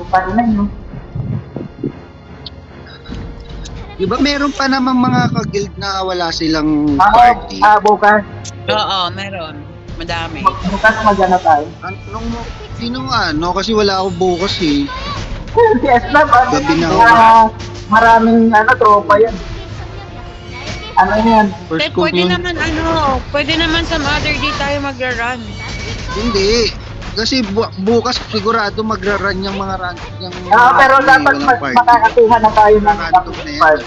pa rin no? Diba meron pa namang mga ka-guild na wala silang Ako, party? bukas. Oo, meron. Madami. Bukas magana tayo. Anong mo? Sino ano? Kasi wala ako bukas eh. Si Esnab, Gabi na maraming tropa yan. Ano yan? First ko Pwede yun. naman pwede naman some other day tayo magra-run. Hindi. Kasi bukas sigurado magra-run yung mga run. Yung Pero dapat makakatuha na tayo ng random na yan. part.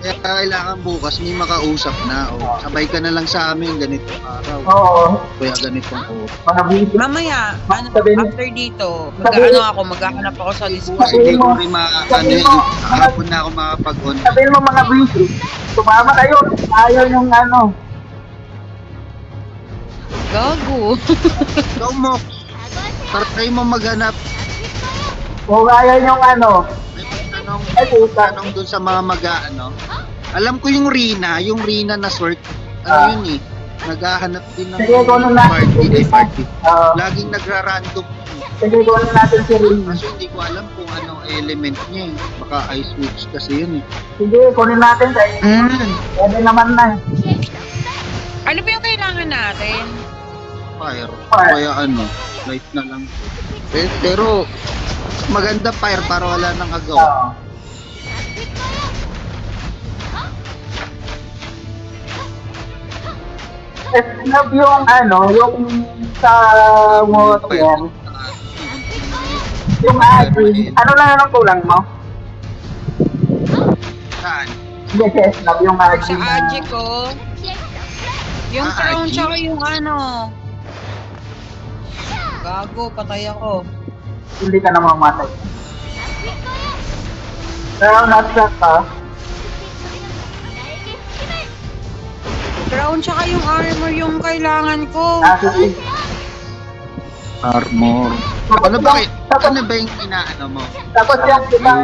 Kaya kailangan bukas may makausap na. O, sabay ka na lang sa amin ganitong araw. Oo. Kaya ganitong araw. Mga video. Mamaya, after dito, maghahanap ako sa Discord. Kasi hindi ko rin hapon na ako makapag-on. Sabihin mo mga video. Tumama kayo. Ayaw yung Gago. Ikaw mo, try mo maghanap. Kung ayaw yung May tanong dun sa mga mag-ano. Alam ko yung Rina na sort. Ano yun eh. Naghahanap din ng Sige, kung ano natin si party. Rina. Laging nagra-random. Sige, kung ano natin si Rina. Kasi hindi ko alam kung anong element niya eh. Baka ice switch kasi yun eh. Sige, kunin natin sa Pwede naman na. Ano ba yung kailangan natin? Fire. Fire. Kaya light na lang. Pero maganda fire para wala nang agaw. Snub yung yung sa moto yan. Yung atin. Ano lang ang kulang mo? Saan? Hindi, si Snub yung Sa atin. Aji ko, yung crown Aji? tsaka yung Gago, patay ako. Hindi ka na mamatay. Pero nasa ka. Crown tsaka yung armor yung kailangan ko. Nasa Armor. Ano ba yung inaano mo? Tapos yung ibang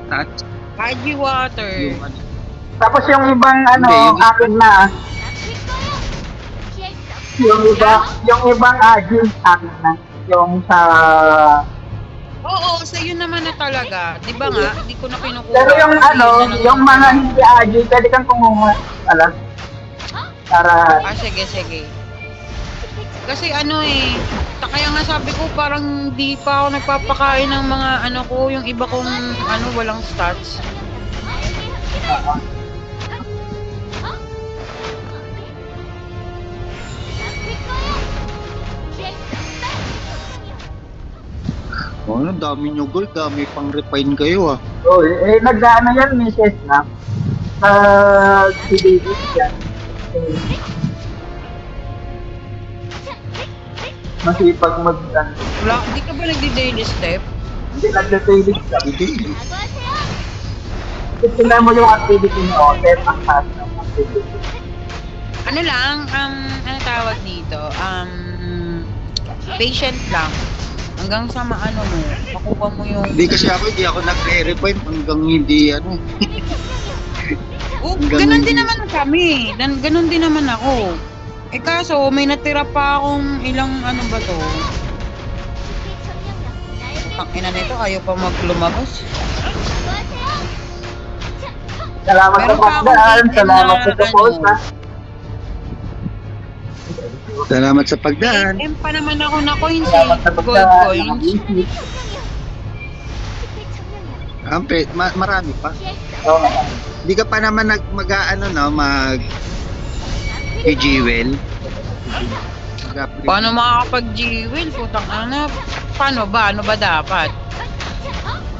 Touch? Aji water. Yung tapos yung ibang Hindi, yung- akin na. Yung ibang agil akin na. Yung sa... Oo, sa'yo naman na talaga. Di ba nga? Hindi ko na kinukuha. Pero yung yung mga hindi agil, pwede kang kumuha. Para... Sige. Kasi kaya nga sabi ko parang di pa ako nagpapakain ng mga ko, yung iba kong walang stats. Ano, dami nyo gold, dami pang refine kayo ah. nag-ano yan, Mrs. na. Si David yan. Masipag Wala, di ka ba nagdi-daily step? hindi nag-david ka. Hindi. Tingnan mo yung activity nyo, set ang task ng activity. Ano lang, ano tawag dito? Patient lang. Hanggang sa makuha mo yung... Hindi kasi hindi ako nagre-refine hanggang hindi Ganon din naman kami. Ganon din naman ako. Kaso, may natira pa akong ilang ba to? Ang ina nito, ayaw pa lumabas. Salamat sa Meron pa akong pagdaan, item salamat na sa support ha. Salamat sa pagdaan. Pa naman ako na coins Salamat sa gold pagdaan, coins. Marami pa. Hindi ka pa naman mag G-Well. Paano makakapag-G-Wheel? Putang paano ba? Ano ba dapat?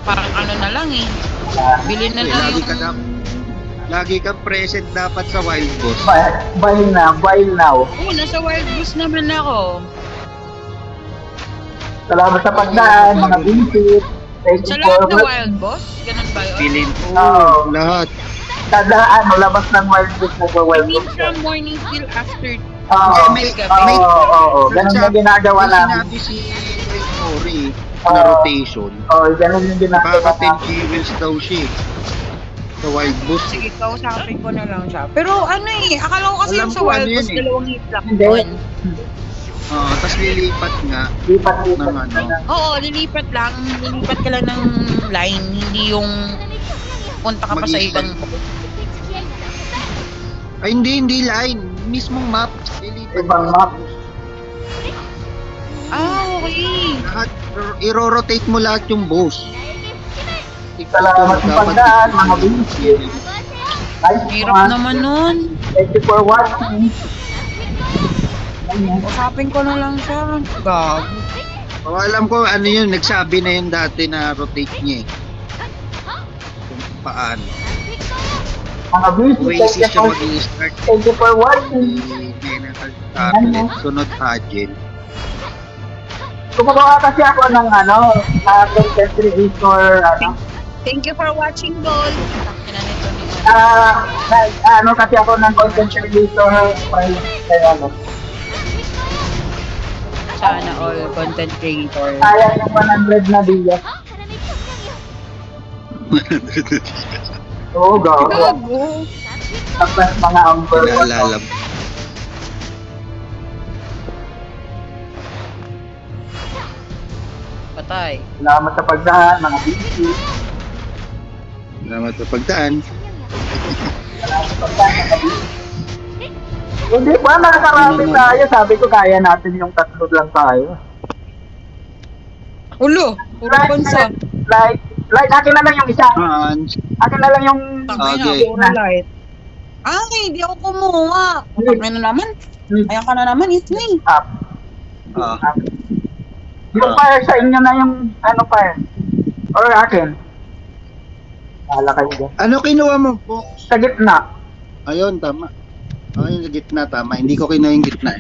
Parang na lang eh. Bilhin na lang Lagi kang present dapat sa Wild Boss. Buy now. Nasa Wild Boost naman ako. Salamat sa pagdaan, mga visit. Thank Sa you lahat for na Wild Boss? Ganun ba yun? Bilin. Oo. Lahat. Kada labas ng wild book na sa I wild mean book. from morning till after May- ganun yung ginagawa namin. Sinabi si Ori na rotation. Ganun yung ginagawa Baka 10 namin. G-Wells daw siya eh. Sa Wild Boss. Sige, kausapin ko na lang siya. Pero akala ko kasi Alam yung sa ko Wild ano Boss, yun eh. dalawang hit lang Hindi. yun. Tapos lilipat nga Lipat-lipat ng ano. ka na. Oo, lilipat lang. Lilipat ka lang ng line. Hindi yung punta ka pa sa Mag-i-start. ibang... Ay, hindi line. Mismong map. Lilipat. Ibang map. Okay. Lahat, i-rotate mo lahat yung boss. Salamat sa pagdaan, mga bisis. Nice Hirap one. naman nun. Thank you for watching. Ayun. Usapin ko na lang siya. Gago. Alam ko ano yun, nagsabi na yun dati na rotate niya eh. Kung paano. Mga bisis, Oasis siya mag-i-start. thank you for watching. General tablet, sunod agent. Gumagawa kasi ako ng content creator, Thank you for watching, Dol. Tangina nito ni kasi ako ng content creator, kaya Sana all content creator. sayang yung 100 na diya. Oo, gago. Gago. Tapos mga umber. Naalala mo. Patay. Salamat sa pagdaan, mga bisis. Salamat sa pagdaan. Salamat sa pagdaan, mga bisis. Hindi pa, nakakarami tayo. Sabi ko, kaya natin yung tatlo lang tayo. Ulo. Puro bansa. Akin na lang yung isa. Hans. Akin na lang yung... Tangina, Okay. puro light. Ay, hindi ako kumuha. Tangina na naman. Ayan ka na naman, it's me. Up. Ah, Yung fire sa inyo na yung fire. Or akin. Wala kayo dyan. ano kinuha mo po? Sa gitna. Ayun, tama. Ayun, sa gitna, tama. Hindi ko kinuha yung gitna.